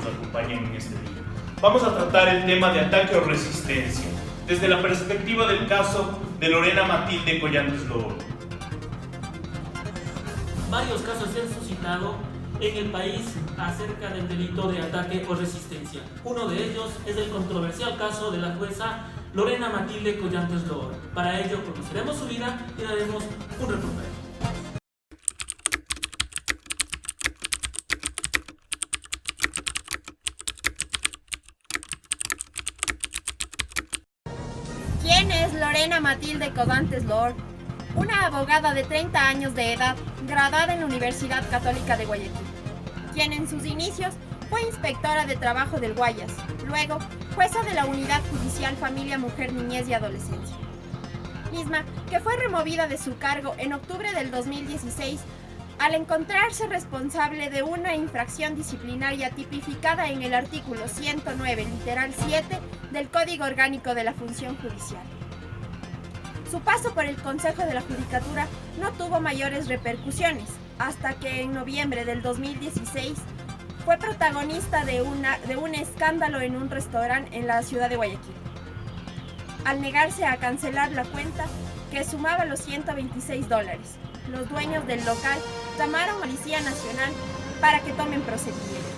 acompañan en este día. Vamos a tratar el tema de ataque o resistencia, desde la perspectiva del caso de Lorena Matilde Collantes Loor. Varios casos se han suscitado en el país acerca del delito de ataque o resistencia. Uno de ellos es el controversial caso de la jueza Lorena Matilde Collantes Loor. Para ello conoceremos su vida y daremos un reportaje. ¿Quién es Lorena Matilde Collantes Loor? Una abogada de 30 años de edad, graduada en la Universidad Católica de Guayaquil, quien en sus inicios fue inspectora de trabajo del Guayas, luego jueza de la Unidad Judicial Familia, Mujer, Niñez y Adolescencia, misma que fue removida de su cargo en octubre del 2016 al encontrarse responsable de una infracción disciplinaria tipificada en el artículo 109, literal 7 del Código Orgánico de la Función Judicial. Su paso por el Consejo de la Judicatura no tuvo mayores repercusiones, hasta que en noviembre del 2016 fue protagonista de un escándalo en un restaurante en la ciudad de Guayaquil, al negarse a cancelar la cuenta que sumaba los $126. Los dueños del local llamaron a la Policía Nacional para que tomen procedimiento.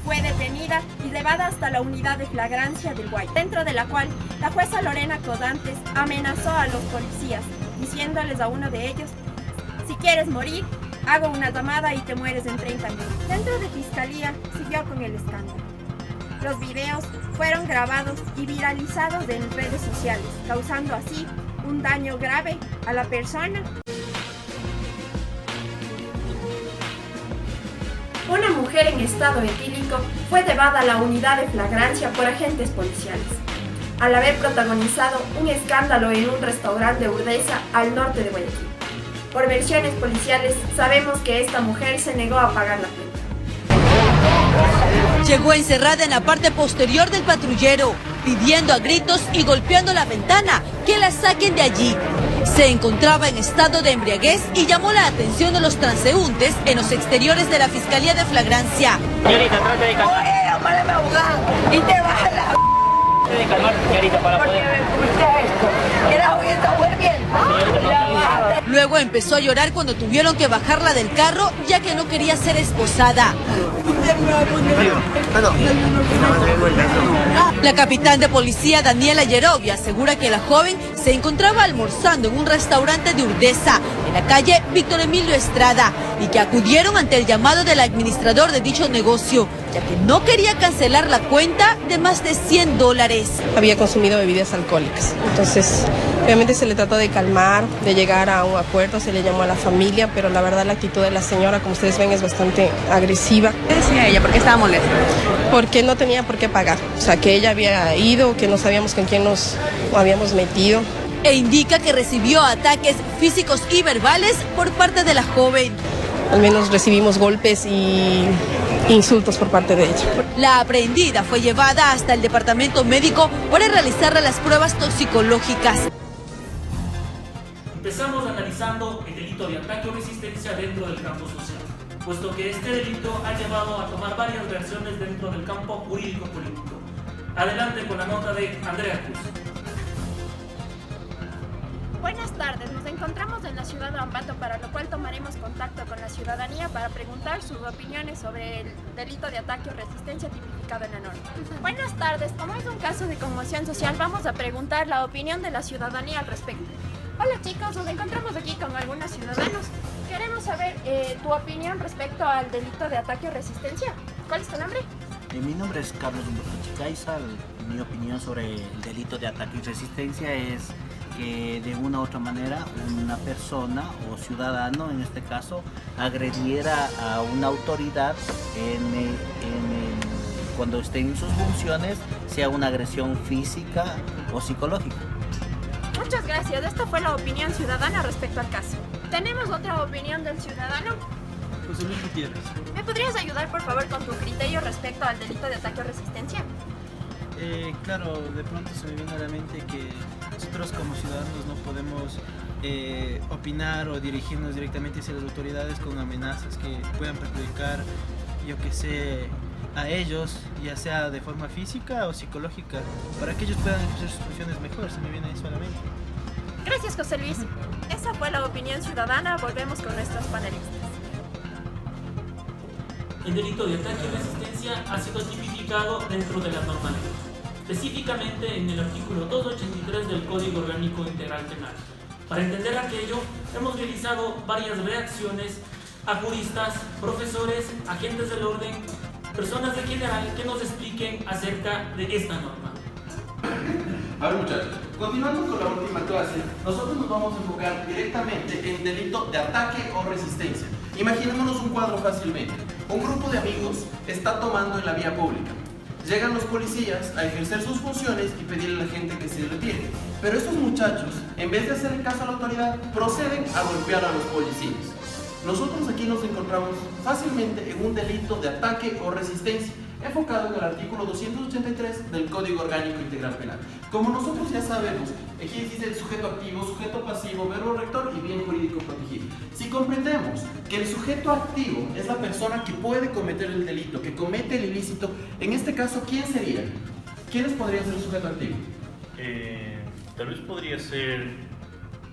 Fue detenida y llevada hasta la unidad de flagrancia del Guayas, dentro de la cual la jueza Lorena Collantes amenazó a los policías, diciéndoles a uno de ellos: si quieres morir, hago una llamada y te mueres en 30 minutos. Dentro de Fiscalía siguió con el escándalo. Los videos fueron grabados y viralizados en redes sociales, causando así un daño grave a la persona. Una mujer en estado etílico fue llevada a la unidad de flagrancia por agentes policiales, al haber protagonizado un escándalo en un restaurante de Urdesa, al norte de Guayaquil. Por versiones policiales, sabemos que esta mujer se negó a pagar la cuenta. Llegó encerrada en la parte posterior del patrullero, pidiendo a gritos y golpeando la ventana que la saquen de allí. Se encontraba en estado de embriaguez y llamó la atención de los transeúntes en los exteriores de la Fiscalía de Flagrancia. Señorita, trate de calmar. Oye, me abogado y te baja la... Trate de calmar, señorita, para porque poder... me pusiste esto. Era hoy esta mujer bien. Luego empezó a llorar cuando tuvieron que bajarla del carro, ya que no quería ser esposada. La capitán de policía Daniela Yerovia asegura que la joven se encontraba almorzando en un restaurante de Urdesa, en la calle Víctor Emilio Estrada, y que acudieron ante el llamado del administrador de dicho negocio, ya que no quería cancelar la cuenta de más de $100. Había consumido bebidas alcohólicas, entonces obviamente se le trató de calmar, de llegar a un acuerdo, se le llamó a la familia, pero la verdad la actitud de la señora, como ustedes ven, es bastante agresiva. ¿Qué decía ella? ¿Por qué estaba molesta? Porque no tenía por qué pagar, o sea, que ella había ido, que no sabíamos con quién nos habíamos metido. E indica que recibió ataques físicos y verbales por parte de la joven. Al menos recibimos golpes y insultos por parte de ella. La aprehendida fue llevada hasta el departamento médico para realizarle las pruebas toxicológicas. Empezamos analizando el delito de ataque o resistencia dentro del campo social, puesto que este delito ha llevado a tomar varias versiones dentro del campo jurídico-político. Adelante con la nota de Andrea Cruz. Buenas tardes, nos encontramos en la ciudad de Ambato, para lo cual tomaremos contacto con la ciudadanía para preguntar sus opiniones sobre el delito de ataque o resistencia tipificado en la norma. Buenas tardes, como es un caso de conmoción social, vamos a preguntar la opinión de la ciudadanía al respecto. Hola chicos, nos encontramos aquí con algunos ciudadanos. Queremos saber tu opinión respecto al delito de ataque o resistencia. ¿Cuál es tu nombre? Mi nombre es Carlos Humberto Chicaiza. Mi opinión sobre el delito de ataque y resistencia es que de una u otra manera una persona o ciudadano, en este caso, agrediera a una autoridad cuando esté en sus funciones, sea una agresión física o psicológica. Muchas gracias, esta fue la opinión ciudadana respecto al caso. ¿Tenemos otra opinión del ciudadano? José Luis Gutiérrez. ¿Me podrías ayudar por favor con tu criterio respecto al delito de ataque o resistencia? Claro, de pronto se me viene a la mente que nosotros como ciudadanos no podemos opinar o dirigirnos directamente hacia las autoridades con amenazas que puedan perjudicar, yo que sé, a ellos, ya sea de forma física o psicológica, para que ellos puedan ejercer sus funciones mejor. Se me viene eso a la mente. Gracias, José Luis. Esa fue la opinión ciudadana. Volvemos con nuestros panelistas. El delito de ataque y resistencia ha sido tipificado dentro de la norma legal, específicamente en el artículo 283 del Código Orgánico Integral Penal. Para entender aquello, hemos realizado varias reacciones a juristas, profesores, agentes del orden, personas de general que nos expliquen acerca de esta norma. A ver, muchachos, continuando con la última clase, nosotros nos vamos a enfocar directamente en delito de ataque o resistencia. Imaginémonos un cuadro fácilmente. Un grupo de amigos está tomando en la vía pública. Llegan los policías a ejercer sus funciones y pedirle a la gente que se retire. Pero estos muchachos, en vez de hacer caso a la autoridad, proceden a golpear a los policías. Nosotros aquí nos encontramos fácilmente en un delito de ataque o resistencia, enfocado en el artículo 283 del Código Orgánico Integral Penal. Como nosotros ya sabemos, aquí existe el sujeto activo, sujeto pasivo, verbo rector y bien jurídico protegido. Si comprendemos que el sujeto activo es la persona que puede cometer el delito, que comete el ilícito, en este caso, ¿quién sería? ¿Quiénes podrían ser el sujeto activo? Tal vez podría ser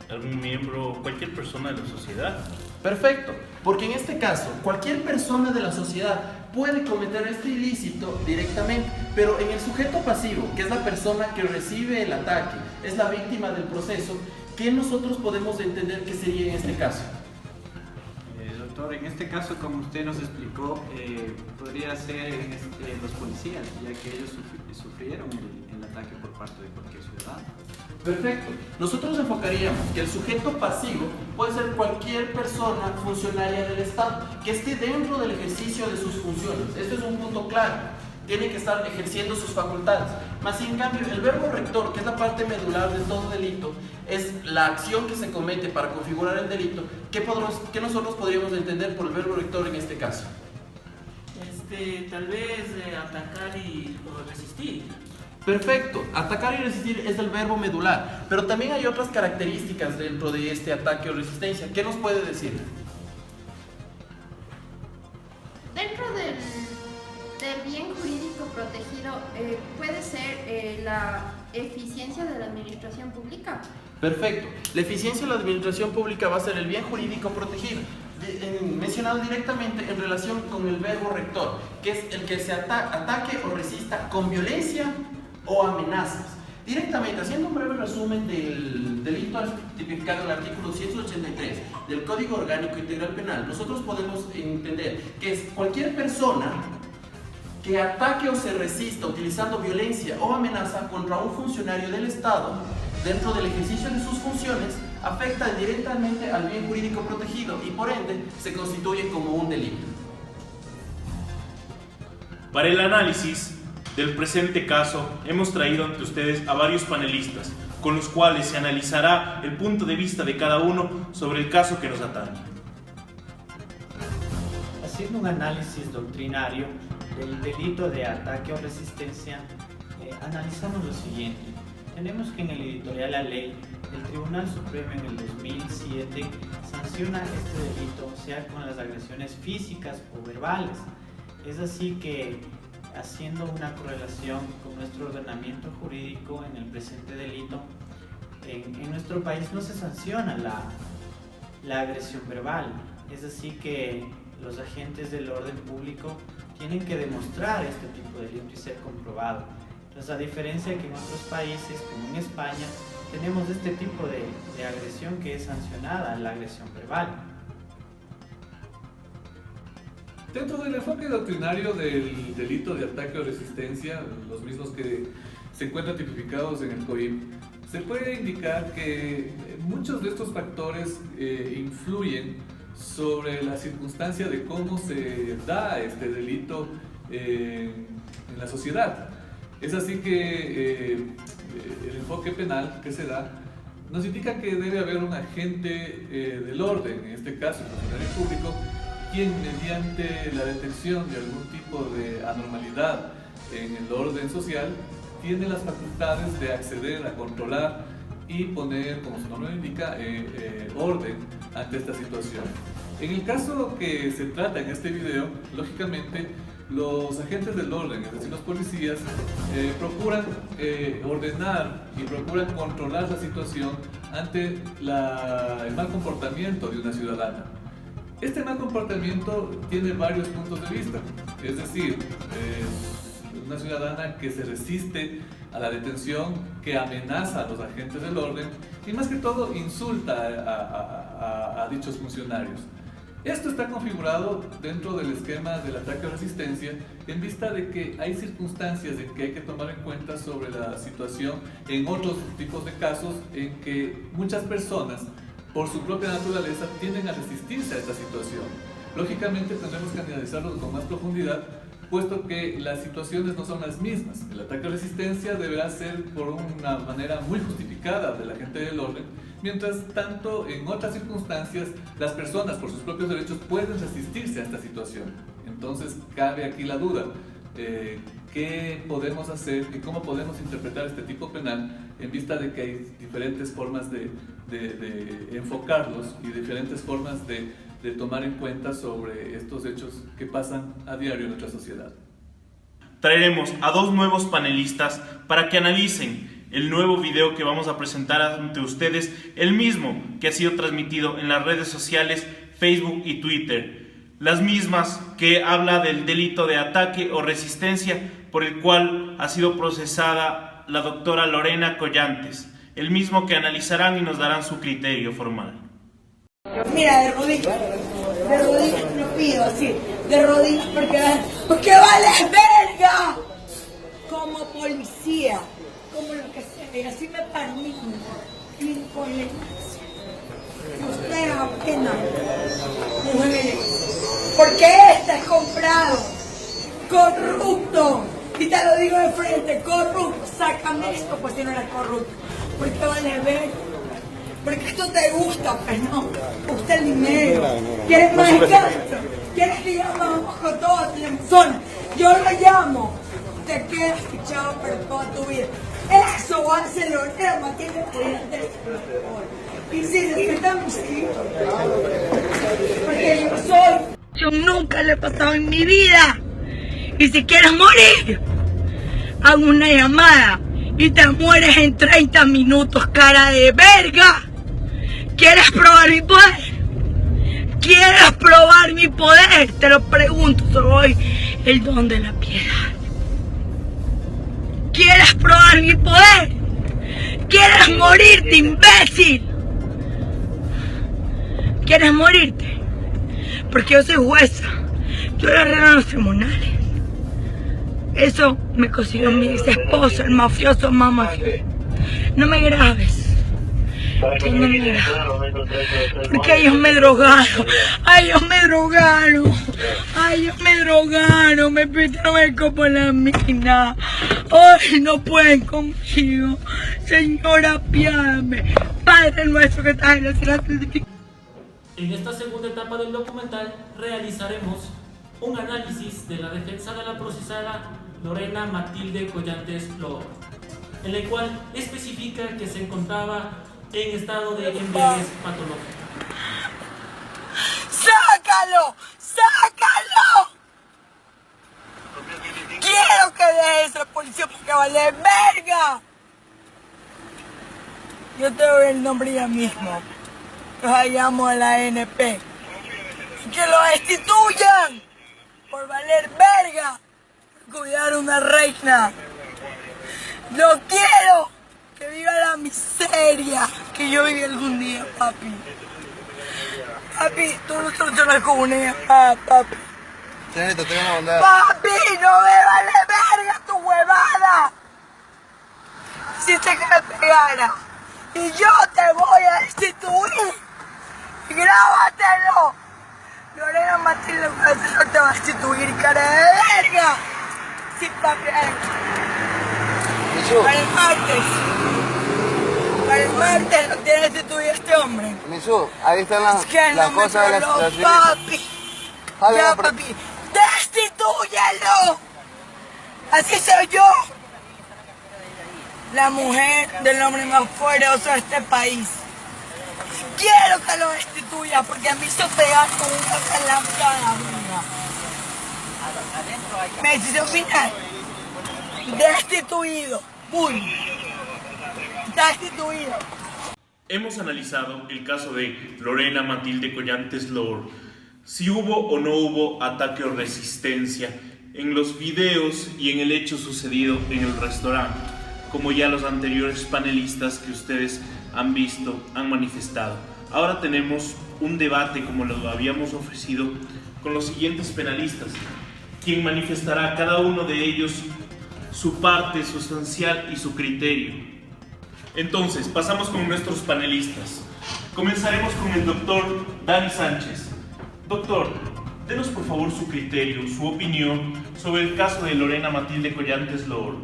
algún miembro, cualquier persona de la sociedad. Perfecto, porque en este caso, cualquier persona de la sociedad puede cometer este ilícito directamente, pero en el sujeto pasivo, que es la persona que recibe el ataque, es la víctima del proceso, ¿qué nosotros podemos entender que sería en este caso? Doctor, en este caso, como usted nos explicó, podría ser los policías, ya que ellos sufrieron el ataque por parte de cualquier ciudadano. Perfecto. Nosotros enfocaríamos que el sujeto pasivo puede ser cualquier persona funcionaria del Estado que esté dentro del ejercicio de sus funciones. Esto es un punto claro. Tiene que estar ejerciendo sus facultades. Más sin cambio, el verbo rector, que es la parte medular de todo delito, es la acción que se comete para configurar el delito. ¿Qué nosotros podríamos entender por el verbo rector en este caso? Tal vez atacar o resistir. Perfecto, atacar y resistir es el verbo medular, pero también hay otras características dentro de este ataque o resistencia. ¿Qué nos puede decir? Dentro del bien jurídico protegido puede ser la eficiencia de la administración pública. Perfecto, la eficiencia de la administración pública va a ser el bien jurídico protegido, mencionado directamente en relación con el verbo rector, que es el que se ataque o resista con violencia o amenazas. Directamente, haciendo un breve resumen del delito tipificado en el artículo 183 del Código Orgánico Integral Penal, nosotros podemos entender que es cualquier persona que ataque o se resista utilizando violencia o amenaza contra un funcionario del Estado dentro del ejercicio de sus funciones, afecta directamente al bien jurídico protegido y por ende se constituye como un delito. Para el análisis del presente caso, hemos traído ante ustedes a varios panelistas, con los cuales se analizará el punto de vista de cada uno sobre el caso que nos atañe. Haciendo un análisis doctrinario del delito de ataque o resistencia, analizamos lo siguiente. Tenemos que en el editorial La Ley, el Tribunal Supremo en el 2007 sanciona este delito, sea con las agresiones físicas o verbales. Es así que, haciendo una correlación con nuestro ordenamiento jurídico en el presente delito, en nuestro país no se sanciona la agresión verbal. Es así que los agentes del orden público tienen que demostrar este tipo de delito y ser comprobado. Entonces, a diferencia que en otros países, como en España, tenemos este tipo de agresión que es sancionada, la agresión verbal. Dentro del enfoque doctrinario del delito de ataque o resistencia, los mismos que se encuentran tipificados en el COIP, se puede indicar que muchos de estos factores influyen sobre la circunstancia de cómo se da este delito en la sociedad. Es así que el enfoque penal que se da nos indica que debe haber un agente del orden, en este caso el funcionario público, quien mediante la detección de algún tipo de anormalidad en el orden social tiene las facultades de acceder a controlar y poner, como su nombre lo indica, orden ante esta situación. En el caso que se trata en este video, lógicamente los agentes del orden, es decir, los policías, procuran ordenar y procuran controlar la situación ante el mal comportamiento de una ciudadana. Este mal comportamiento tiene varios puntos de vista, es decir, una ciudadana que se resiste a la detención, que amenaza a los agentes del orden y más que todo insulta a dichos funcionarios. Esto está configurado dentro del esquema del ataque o resistencia en vista de que hay circunstancias en que hay que tomar en cuenta sobre la situación en otros tipos de casos en que muchas personas por su propia naturaleza tienden a resistirse a esta situación. Lógicamente tendremos que analizarlo con más profundidad, puesto que las situaciones no son las mismas. El ataque a resistencia deberá ser por una manera muy justificada de la gente del orden, mientras tanto en otras circunstancias las personas por sus propios derechos pueden resistirse a esta situación. Entonces cabe aquí la duda, ¿qué podemos hacer y cómo podemos interpretar este tipo penal en vista de que hay diferentes formas de enfocarlos y diferentes formas de tomar en cuenta sobre estos hechos que pasan a diario en nuestra sociedad? Traeremos a dos nuevos panelistas para que analicen el nuevo video que vamos a presentar ante ustedes, el mismo que ha sido transmitido en las redes sociales Facebook y Twitter, las mismas que habla del delito de ataque o resistencia por el cual ha sido procesada la doctora Lorena Collantes, el mismo que analizarán y nos darán su criterio formal. Mira, de rodillas lo pido así, de rodillas porque vale verga como policía, como lo que sea, y así me permito con la iglesia. Ustedes apenas, mujeres, porque este es comprado, corrupto, y te lo digo de frente, corrupto, sácame esto, pues si no eres corrupto, porque vale verga. Porque esto te gusta, pues no, te gusta el dinero, quieres más gasto, quieres que llamamos con toda tu zona, yo lo llamo, te quedas fichado por toda tu vida. Eso hace Lorena Matilde Collantes. Y si necesitamos seguir, porque yo nunca le he pasado en mi vida, y si quieres morir, hago una llamada y te mueres en 30 minutos, cara de verga. ¿Quieres probar mi poder? ¿Quieres probar mi poder? Te lo pregunto, soy el don de la piedad. ¿Quieres probar mi poder? ¿Quieres morirte, imbécil? ¿Quieres morirte? Porque yo soy jueza. Yo le arreglo los tribunales. Eso me consiguió mi ex esposo, el mafioso más mafioso. No me grabes. Porque ellos me drogaron, me pidieron el copo en la mina. Hoy no pueden conmigo, Señora, apiádame. Padre nuestro que estás en la ciudad. En esta segunda etapa del documental realizaremos un análisis de la defensa de la procesada Lorena Matilde Collantes Lor, en el cual especifica que se encontraba en estado de embriaguez patológica. ¡Sácalo! ¡Sácalo! Quiero que dejes a la policía porque vale verga. Yo te doy el nombre ya mismo. Los llamo a la NP. Y que lo destituyan por valer verga. Por cuidar a una reina. Lo quiero. Que viva la miseria que yo viví algún día, papi. Papi, tú no solucionas con una llamada, papi. Señorita, te voy a mandar. Papi, no me vale verga tu huevada. Hiciste que me pegara. Y yo te voy a destituir. Grábatelo. Lorena Matilde Collantes te va a destituir, cara de verga. Sí, papi. Para el martes lo tiene destituido este hombre. Misu, ahí están las cosas de las papi. Ya, papi. ¡Destitúyelo! Así soy yo. La mujer del hombre más poderoso de este país. Quiero que lo destituya porque a mí se pegar con una calambrada, Decisión final. Destituido. ¡Uy! Destituido. Hemos analizado el caso de Lorena Matilde Collantes Lor, si hubo o no hubo ataque o resistencia en los videos y en el hecho sucedido en el restaurante, como ya los anteriores panelistas que ustedes han visto han manifestado. Ahora tenemos un debate, como lo habíamos ofrecido, con los siguientes penalistas, quien manifestará cada uno de ellos su parte sustancial y su criterio. Entonces, pasamos con nuestros panelistas. Comenzaremos con el doctor Dani Sánchez. Doctor, denos por favor su criterio, su opinión sobre el caso de Lorena Matilde Collantes Lor.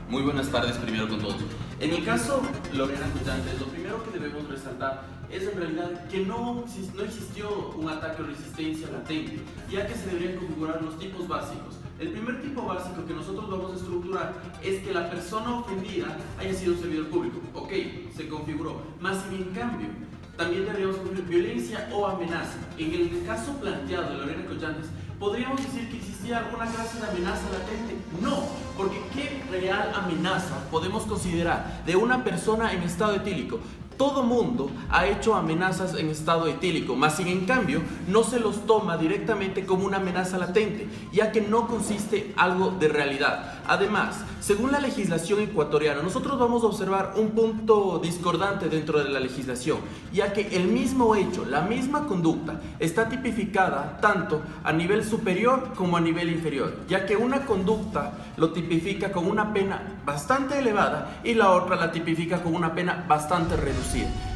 Muy buenas tardes primero con todos. En el caso Lorena Collantes, lo primero que debemos resaltar es en realidad que no existió un ataque o resistencia latente, ya que se deberían configurar los tipos básicos. El primer tipo básico que nosotros vamos a estructurar es que la persona ofendida haya sido un servidor público. Ok, se configuró. Más sin en cambio, también deberíamos configurar violencia o amenaza. En el caso planteado de Lorena Collantes, ¿podríamos decir que existía alguna clase de amenaza latente? No, porque ¿qué real amenaza podemos considerar de una persona en estado etílico? Todo mundo ha hecho amenazas en estado etílico, mas sin en cambio no se los toma directamente como una amenaza latente, ya que no consiste algo de realidad. Además, según la legislación ecuatoriana, nosotros vamos a observar un punto discordante dentro de la legislación, ya que el mismo hecho, la misma conducta, está tipificada tanto a nivel superior como a nivel inferior, ya que una conducta lo tipifica con una pena bastante elevada y la otra la tipifica con una pena bastante reducida.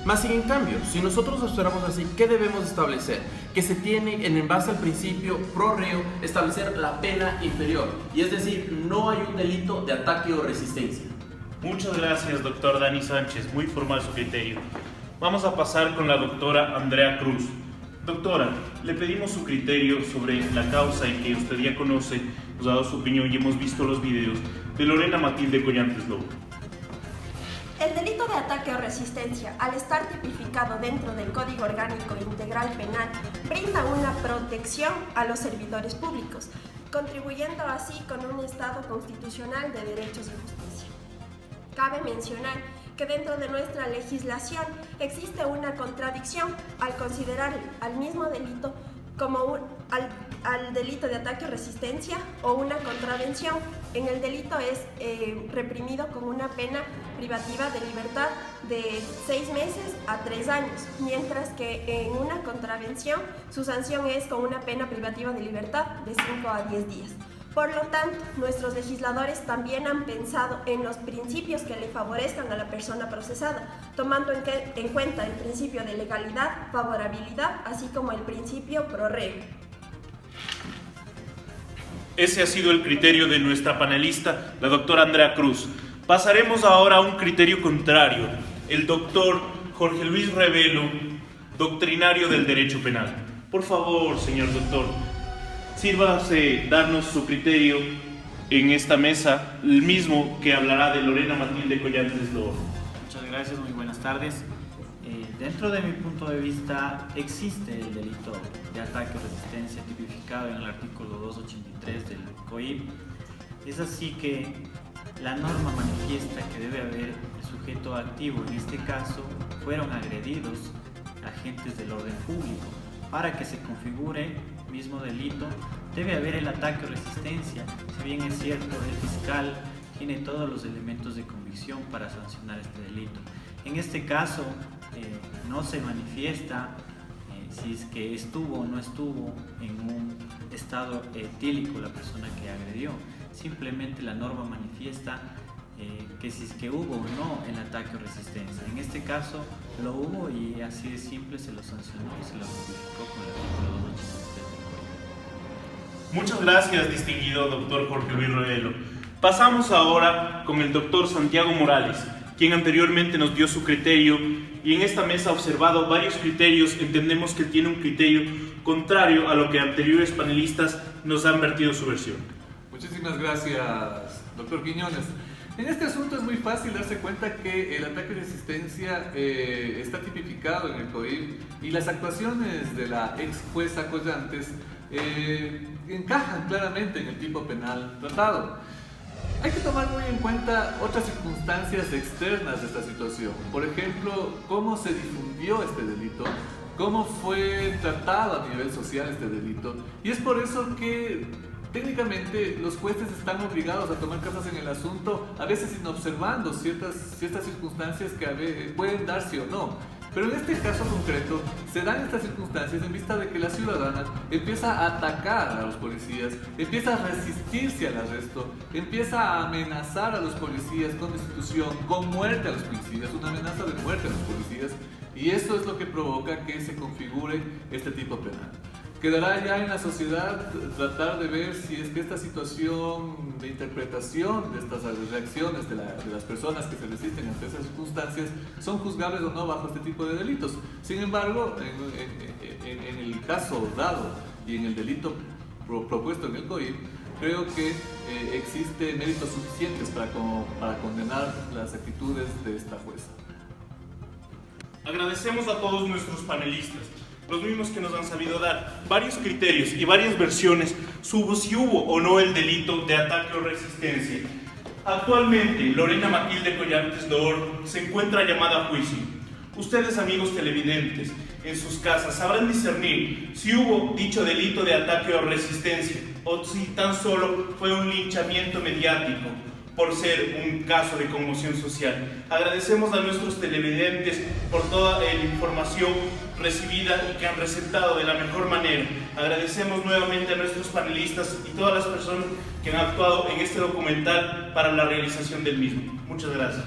Más sin en cambio, si nosotros observamos así, ¿qué debemos establecer? Que se tiene en base al principio pro reo establecer la pena inferior, y es decir, no hay un delito de ataque o resistencia. Muchas gracias, doctor Dani Sánchez, muy formal su criterio. Vamos a pasar con la doctora Andrea Cruz. Doctora, le pedimos su criterio sobre la causa y que usted ya conoce, nos ha dado su opinión y hemos visto los videos de Lorena Matilde Collantes Lor. El delito de ataque o resistencia, al estar tipificado dentro del Código Orgánico Integral Penal, brinda una protección a los servidores públicos, contribuyendo así con un Estado constitucional de derechos y justicia. Cabe mencionar que dentro de nuestra legislación existe una contradicción al considerar al mismo delito como al delito de ataque o resistencia o una contravención. En el delito es reprimido con una pena privativa de libertad de 6 meses a 3 años, mientras que en una contravención su sanción es con una pena privativa de libertad de 5 a 10 días. Por lo tanto, nuestros legisladores también han pensado en los principios que le favorezcan a la persona procesada, tomando en cuenta el principio de legalidad, favorabilidad, así como el principio pro reo. Ese ha sido el criterio de nuestra panelista, la doctora Andrea Cruz. Pasaremos ahora a un criterio contrario, el doctor Jorge Luis Revelo, doctrinario del derecho penal. Por favor, señor doctor, sírvase darnos su criterio en esta mesa, el mismo que hablará de Lorena Matilde Collantes Lor. Muchas gracias, muy buenas tardes. Dentro de mi punto de vista, existe el delito de ataque o resistencia tipificado en el artículo 283 del COIP. Es así que la norma manifiesta que debe haber el sujeto activo, en este caso, fueron agredidos agentes del orden público. Para que se configure mismo delito, debe haber el ataque o resistencia. Si bien es cierto, el fiscal tiene todos los elementos de convicción para sancionar este delito. En este caso, no se manifiesta si es que estuvo o no estuvo en un estado etílico la persona que agredió. Simplemente la norma manifiesta que si es que hubo o no el ataque o resistencia. En este caso lo hubo y así de simple se lo sancionó y se lo notificó con el artículo 283 del Código. Muchas gracias, distinguido doctor Jorge Luis Revelo. Pasamos ahora con el doctor Santiago Morales, quien anteriormente nos dio su criterio y en esta mesa ha observado varios criterios. Entendemos que tiene un criterio contrario a lo que anteriores panelistas nos han vertido su versión. Muchísimas gracias, doctor Quiñones. En este asunto es muy fácil darse cuenta que el ataque de resistencia está tipificado en el COIP y las actuaciones de la ex jueza Collantes encajan claramente en el tipo penal tratado. Hay que tomar muy en cuenta otras circunstancias externas de esta situación. Por ejemplo, cómo se difundió este delito, cómo fue tratado a nivel social este delito. Y es por eso que técnicamente los jueces están obligados a tomar cartas en el asunto, a veces inobservando ciertas circunstancias que pueden darse o no. Pero en este caso concreto se dan estas circunstancias en vista de que la ciudadana empieza a atacar a los policías, empieza a resistirse al arresto, empieza a amenazar a los policías con destitución, con muerte a los policías, una amenaza de muerte a los policías, y eso es lo que provoca que se configure este tipo penal. Quedará ya en la sociedad tratar de ver si es que esta situación de interpretación de estas reacciones de las personas que se resisten ante esas circunstancias son juzgables o no bajo este tipo de delitos. Sin embargo, en el caso dado y en el delito propuesto en el COIP, creo que existen méritos suficientes para condenar las actitudes de esta jueza. Agradecemos a todos nuestros panelistas, los mismos que nos han sabido dar varios criterios y varias versiones sobre si hubo o no el delito de ataque o resistencia. Actualmente, Lorena Matilde Collantes Loor se encuentra llamada a juicio. Ustedes, amigos televidentes, en sus casas sabrán discernir si hubo dicho delito de ataque o resistencia o si tan solo fue un linchamiento mediático por ser un caso de conmoción social. Agradecemos a nuestros televidentes por toda la información recibida y que han receptado de la mejor manera. Agradecemos nuevamente a nuestros panelistas y todas las personas que han actuado en este documental para la realización del mismo. Muchas gracias.